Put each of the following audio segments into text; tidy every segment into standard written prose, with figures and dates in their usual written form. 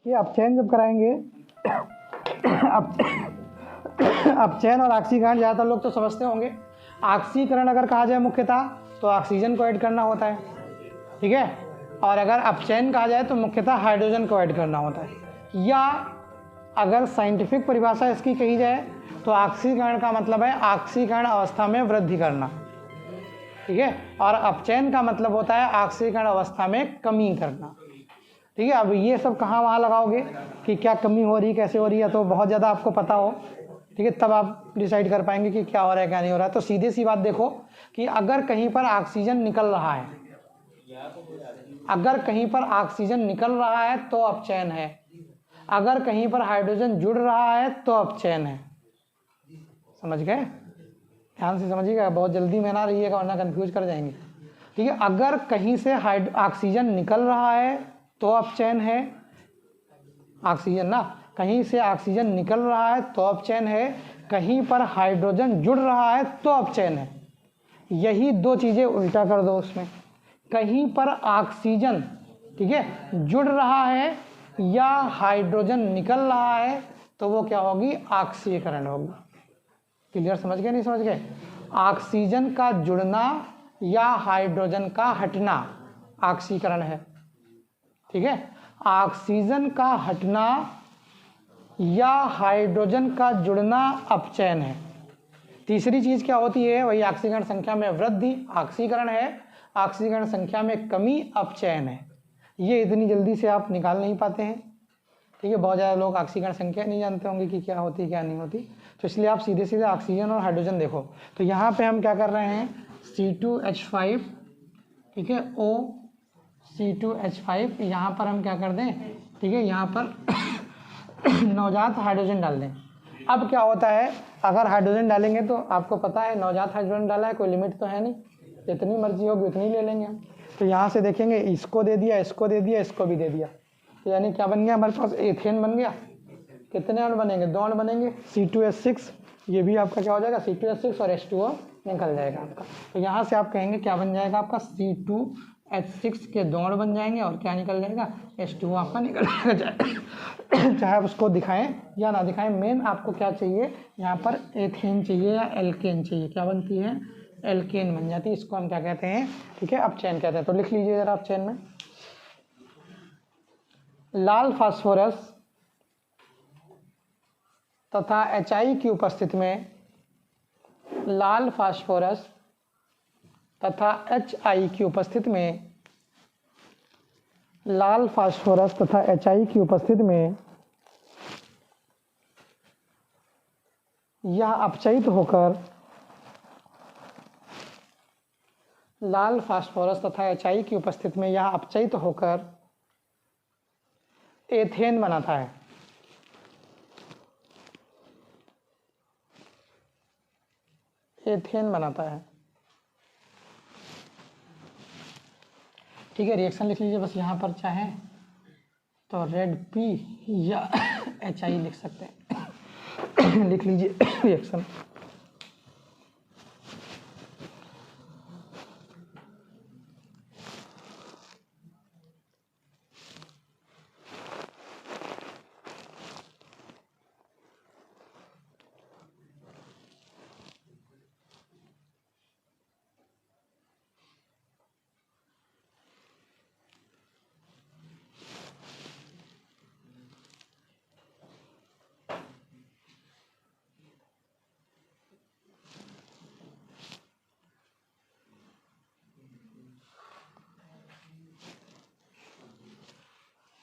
कि अपचयन जब कराएंगे अप अपचयन और ऑक्सीकरण ज़्यादातर लोग तो समझते होंगे। ऑक्सीकरण अगर कहा जाए मुख्यतः तो ऑक्सीजन को ऐड करना होता है, ठीक है, और अगर अपचयन कहा जाए तो मुख्यतः हाइड्रोजन को ऐड करना होता है। या अगर साइंटिफिक परिभाषा इसकी कही जाए तो ऑक्सीकरण का मतलब है ऑक्सीकरण अवस्था में वृद्धि करना, ठीक है, और अपचयन का मतलब होता है ऑक्सीकरण अवस्था में कमी करना, ठीक है। अब ये सब कहाँ वहाँ लगाओगे कि क्या कमी हो रही कैसे हो रही है, तो बहुत ज़्यादा आपको पता हो, ठीक है, तब आप डिसाइड कर पाएंगे कि क्या हो रहा है क्या नहीं हो रहा है। तो सीधे सी बात देखो कि अगर कहीं पर ऑक्सीजन निकल रहा है, अगर कहीं पर ऑक्सीजन निकल रहा है तो अपचयन है, अगर कहीं पर हाइड्रोजन जुड़ रहा है तो अपचयन है। समझ गए? ध्यान से समझिएगा, बहुत जल्दी में ना रहिएगा वरना कंफ्यूज कर जाएंगे, ठीक है। अगर कहीं से ऑक्सीजन निकल रहा है तो अपचयन है, ऑक्सीजन ना, कहीं से ऑक्सीजन निकल रहा है तो अपचयन है, कहीं पर हाइड्रोजन जुड़ रहा है तो अपचयन है। यही दो चीज़ें उल्टा कर दो उसमें, कहीं पर ऑक्सीजन, ठीक है, जुड़ रहा है या हाइड्रोजन निकल रहा है तो वो क्या होगी, ऑक्सीकरण होगी। क्लियर? समझ गए नहीं समझ गए? ऑक्सीजन का जुड़ना या हाइड्रोजन का हटना ऑक्सीकरण है, ठीक है। ऑक्सीजन का हटना या हाइड्रोजन का जुड़ना अपचयन है। तीसरी चीज़ क्या होती है, वही ऑक्सीकरण संख्या में वृद्धि ऑक्सीकरण है, ऑक्सीकरण संख्या में कमी अपचयन है। ये इतनी जल्दी से आप निकाल नहीं पाते हैं, ठीक है। बहुत ज़्यादा लोग ऑक्सीकरण संख्या नहीं जानते होंगे कि क्या होती क्या नहीं होती, तो इसलिए आप सीधे सीधे ऑक्सीजन और हाइड्रोजन देखो। तो यहाँ पे हम क्या कर रहे हैं, C2H5, ठीक है, O C2H5, यहाँ पर हम क्या कर दें, ठीक है, यहाँ पर नवजात हाइड्रोजन डाल दें। अब क्या होता है, अगर हाइड्रोजन डालेंगे तो आपको पता है नवजात हाइड्रोजन डाला है, कोई लिमिट तो है नहीं, जितनी मर्जी होगी उतनी ले लेंगे हम। तो यहाँ से देखेंगे, इसको दे दिया, इसको दे दिया, इसको भी दे दिया, यानी क्या बन गया हमारे पास, एथेन बन गया। कितने अणु बनेंगे, 2 अणु बनेंगे, C2H6, ये भी आपका क्या हो जाएगा, C2H6 और H2O निकल जाएगा आपका। तो यहाँ से आप कहेंगे क्या बन जाएगा आपका, C2H6 के 2 अणु बन जाएंगे और क्या निकल जाएगा, H2O आपका निकल जाएगा। चाहे आप उसको दिखाएं या ना दिखाएं, मेन आपको क्या चाहिए, यहाँ पर एथेन चाहिए या एल्केन चाहिए, क्या बनती है, एल्केन बन जाती है। इसको हम क्या कहते हैं, ठीक है, अपचयन कहते हैं। तो लिख लीजिए जरा अपचयन में, लाल फास्फोरस तथा HI की उपस्थिति में, लाल फास्फोरस तथा HI की उपस्थिति में, लाल फास्फोरस तथा HI की उपस्थिति में यह अपचयित होकर, लाल फास्फोरस तथा HI की उपस्थिति में यह अपचयित होकर एथेन बनाता है। एथेन बनाता है, ठीक है। रिएक्शन लिख लीजिए बस, यहाँ पर चाहे तो रेड P या HI लिख सकते हैं। लिख लीजिए रिएक्शन।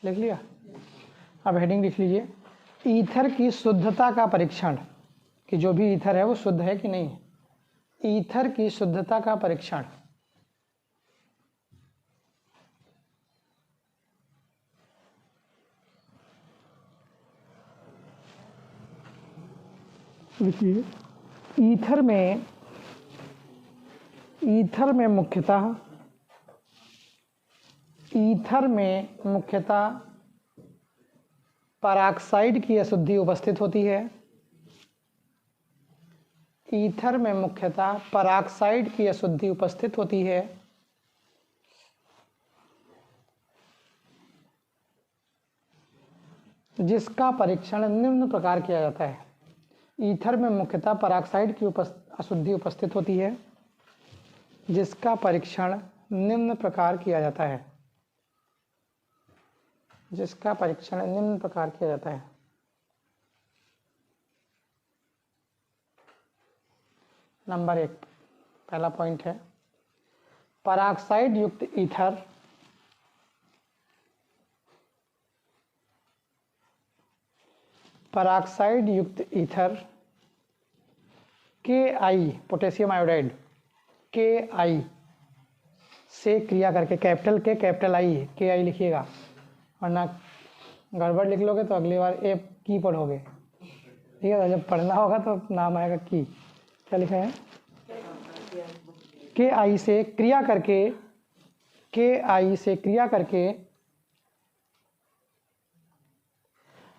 लिख लिया? अब हेडिंग लिख लीजिए, ईथर की शुद्धता का परीक्षण, कि जो भी ईथर है वो शुद्ध है कि नहीं है। ईथर की शुद्धता का परीक्षण, लिखिए, ईथर में मुख्यतः, ईथर में मुख्यतः पेरोक्साइड की अशुद्धि उपस्थित होती है। ईथर में मुख्यतः पेरोक्साइड की अशुद्धि उपस्थित होती है। जिसका परीक्षण निम्न प्रकार किया जाता है। ईथर में मुख्यतः पेरोक्साइड की अशुद्धि उपस्थित होती है। जिसका परीक्षण निम्न प्रकार किया जाता है। जिसका परीक्षण निम्न प्रकार किया जाता है। नंबर 1 पहला पॉइंट है, पेरोक्साइड युक्त ईथर पेरोक्साइड युक्त ether Ki potassium iodide Ki से क्रिया करके, कैपिटल के कैपिटल आई Ki लिखिएगा, वरना गड़बड़ लिख लोगे तो अगली बार ए की पढ़ोगे, ठीक है। जब पढ़ना होगा तो नाम आएगा की। क्या लिखा है? Ki से क्रिया करके, Ki से क्रिया करके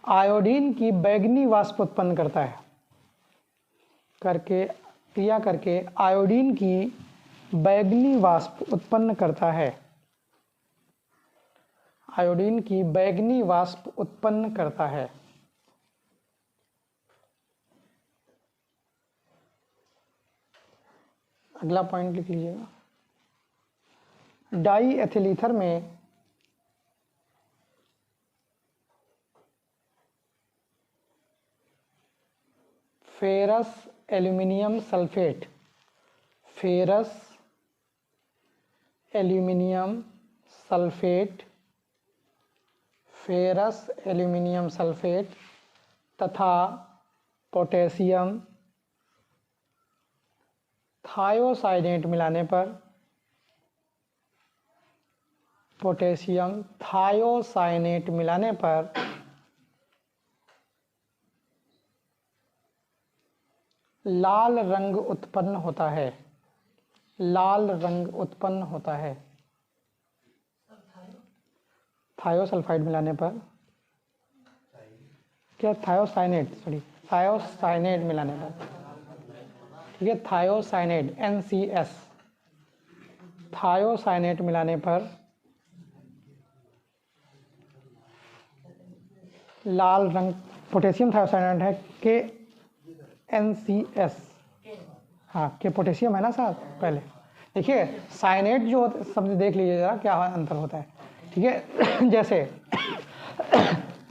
आयोडीन की बैंगनी वाष्प उत्पन्न करता है। क्रिया करके आयोडीन की बैंगनी वाष्प उत्पन्न करता है। आयोडीन की बैंगनी वाष्प उत्पन्न करता है। अगला पॉइंट लिख लीजिएगा, डाई एथिल ईथर में ferrous aluminium sulphate, ferrous aluminium sulphate, ferrous aluminium sulphate तथा पोटेशियम थायोसाइनेट मिलाने पर, पोटेशियम थायोसाइनेट मिलाने पर लाल रंग उत्पन्न होता है। लाल रंग उत्पन्न होता है। थायोसल्फाइड मिलाने पर, क्या थायोसाइनेट, सॉरी थायोसाइनेट मिलाने पर, ठीक है, थायोसाइनेट NCS, थायोसाइनेट मिलाने पर लाल रंग, पोटेशियम थायोसाइनेट है के NCS, हाँ के पोटेशियम है ना साहब। पहले देखिए साइनेट जो शब्द देख लीजिए जरा क्या अंतर होता है, ठीक है। जैसे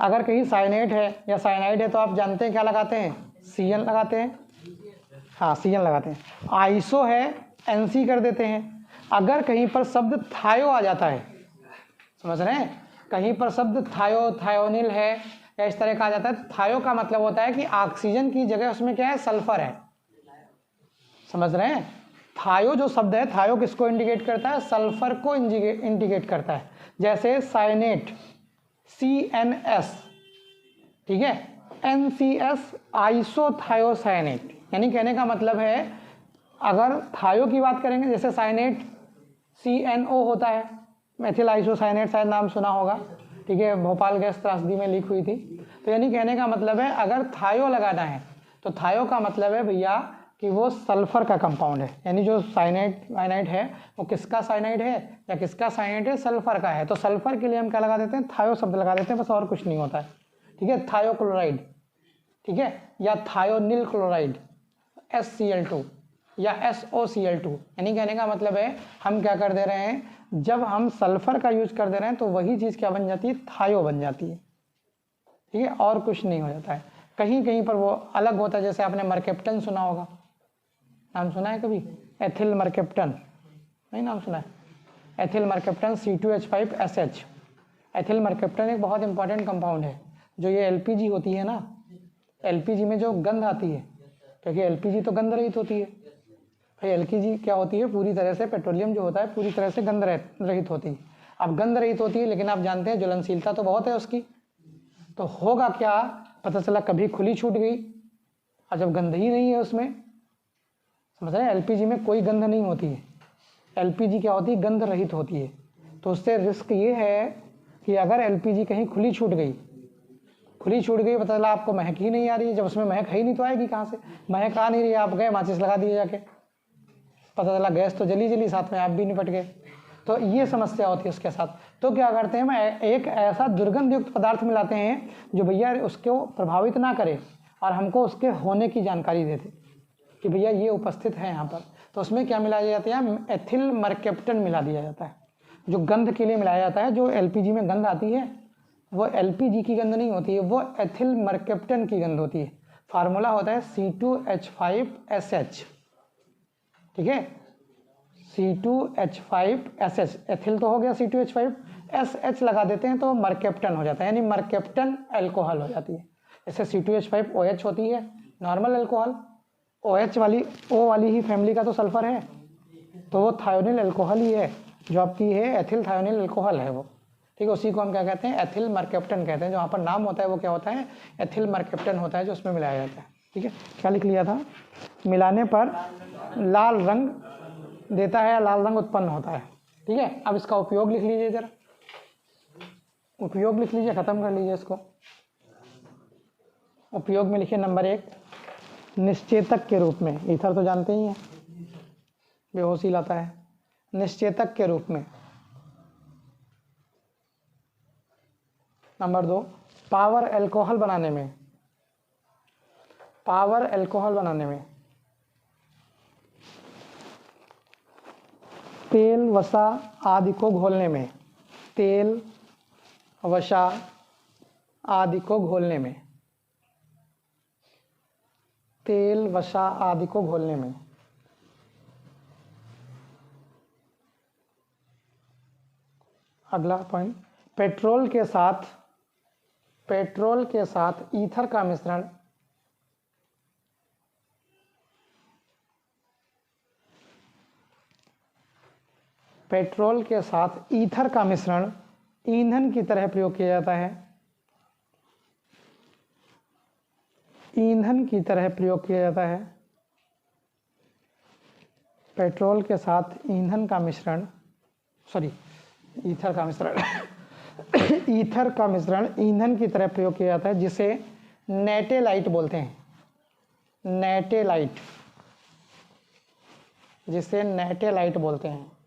अगर कहीं साइनेट है या साइनाइड है तो आप जानते हैं क्या लगाते हैं, CN लगाते हैं, हाँ CN लगाते हैं। आइसो है NC कर देते हैं। अगर कहीं पर शब्द थायो आ जाता है, समझ रहे हैं, कहीं पर शब्द थायो, थायोनिल है या इस तरह का आ जाता है, तो थायो का मतलब होता है कि ऑक्सीजन की जगह उसमें क्या है, सल्फर है। समझ रहे हैं, थायो जो शब्द है, थायो किसको इंडिकेट करता है, सल्फर को इंडिकेट करता है। जैसे साइनेट CNS, ठीक है, NCS आइसोथायोसाइनेट, यानी कहने का मतलब है अगर थायो की बात करेंगे, जैसे साइनेट CNO होता है, मेथिल आइसोसाइनेट शायद नाम सुना होगा, ठीक है, भोपाल गैस त्रासदी में लीक हुई थी। तो यानी कहने का मतलब है अगर थायो लगाना है तो थायो का मतलब है भैया कि वो सल्फर का कंपाउंड है, यानी जो साइनाइड है वो किसका साइनाइड है या किसका साइनाइड है, सल्फर का है। तो सल्फर के लिए हम क्या लगा देते हैं, थायो शब्द लगा देते हैं, बस और कुछ नहीं होता है, ठीक है। थायोक्लोराइड, ठीक है, या थायोनिल क्लोराइड HCl2 या SOCl2, यानी कहने का मतलब है हम क्या कर दे रहे हैं, जब हम सल्फर का यूज कर दे रहे हैं तो वही चीज़ क्या बन जाती है, थायो बन जाती है, ठीक है, और कुछ नहीं हो जाता है। कहीं कहीं पर वो अलग होता है, जैसे आपने मर्केप्टन सुना होगा, नाम सुना है कभी, एथिल मर्केप्टन, नहीं नाम सुना है, एथिल मर्केप्टन C2H5SH। एथिल मर्केप्टन एक बहुत इंपॉर्टेंट कंपाउंड है। जो ये LPG होती है ना, LPG में जो गंध आती है, क्योंकि LPG तो गंध रहित होती है भाई, LPG क्या होती है, पूरी तरह से पेट्रोलियम जो होता है पूरी तरह से गंध रहित होती है। अब गंध रहित होती है लेकिन आप जानते हैं ज्वलनशीलता तो बहुत है उसकी, तो होगा क्या, पता चला कभी खुली छूट गई और जब गंध ही नहीं है उसमें, समझ रहे हैं, LPG में कोई गंध नहीं होती है, LPG क्या होती है, गंध रहित होती है। तो उससे रिस्क ये है कि अगर LPG कहीं खुली छूट गई, पता चला आपको महक ही नहीं आ रही है, जब उसमें महक है ही नहीं तो आएगी कहाँ से, महक आ नहीं रही है, आप गए माचिस लगा दिए जाके, पता चला गैस तो जली साथ में आप भी निपट गए, तो ये समस्या होती है उसके साथ। तो क्या करते हैं, हम एक ऐसा दुर्गंध युक्त पदार्थ मिलाते हैं जो भैया उसको प्रभावित ना करे और हमको उसके होने की जानकारी देते कि भैया ये उपस्थित है यहाँ पर। तो उसमें क्या मिलाया जाता है, एथिल मरकेप्टन मिला दिया जाता है, जो गंध के लिए मिलाया जाता है। जो एलपीजी में गंध आती है वो एलपीजी की गंध नहीं होती है, वो एथिल मरकेप्टन की गंध होती है। फार्मूला होता है C2H5SH, ठीक है, C2H5SH। एथिल तो हो गया C2H5, SH लगा देते हैं तो मरकेप्टन हो जाता है, यानी मरकेप्टन अल्कोहल हो जाती है। जैसे C2H5OH होती है नॉर्मल अल्कोहल, OH वाली O वाली ही फैमिली का तो सल्फर है, तो वो थायोनिल अल्कोहल ही है, जो आपकी है एथिल थायोनिल अल्कोहल है वो, ठीक है। उसी को हम क्या कहते हैं, एथिल मरकेप्टन कहते हैं। जो वहाँ पर नाम होता है वो क्या होता है, एथिल मरकेप्टन होता है, जो उसमें मिलाया जाता है, ठीक है। क्या लिख लिया था, मिलाने पर लाल रंग देता है या लाल रंग उत्पन्न होता है, ठीक है। अब इसका उपयोग लिख लीजिए जरा, उपयोग लिख लीजिए, खत्म कर लीजिए इसको। उपयोग में लिखिए नंबर 1, निश्चेतक के रूप में, ईथर तो जानते ही हैं बेहोशी लाता है, निश्चेतक के रूप में। नंबर 2, पावर अल्कोहल बनाने में, पावर अल्कोहल बनाने में तेल वसा आदि को घोलने में, तेल वसा आदि को घोलने में, तेल वसा आदि को घोलने में। अगला पॉइंट, पेट्रोल के साथ ईथर का मिश्रण, पेट्रोल के साथ ईथर का मिश्रण ईंधन की तरह प्रयोग किया जाता है, ईंधन की तरह प्रयोग किया जाता है। पेट्रोल के साथ ईंधन का मिश्रण, सॉरी ईथर का मिश्रण ईथर का मिश्रण ईंधन की तरह प्रयोग किया जाता है, जिसे नेटेलाइट बोलते हैं, नेटेलाइट, जिसे नेटेलाइट बोलते हैं।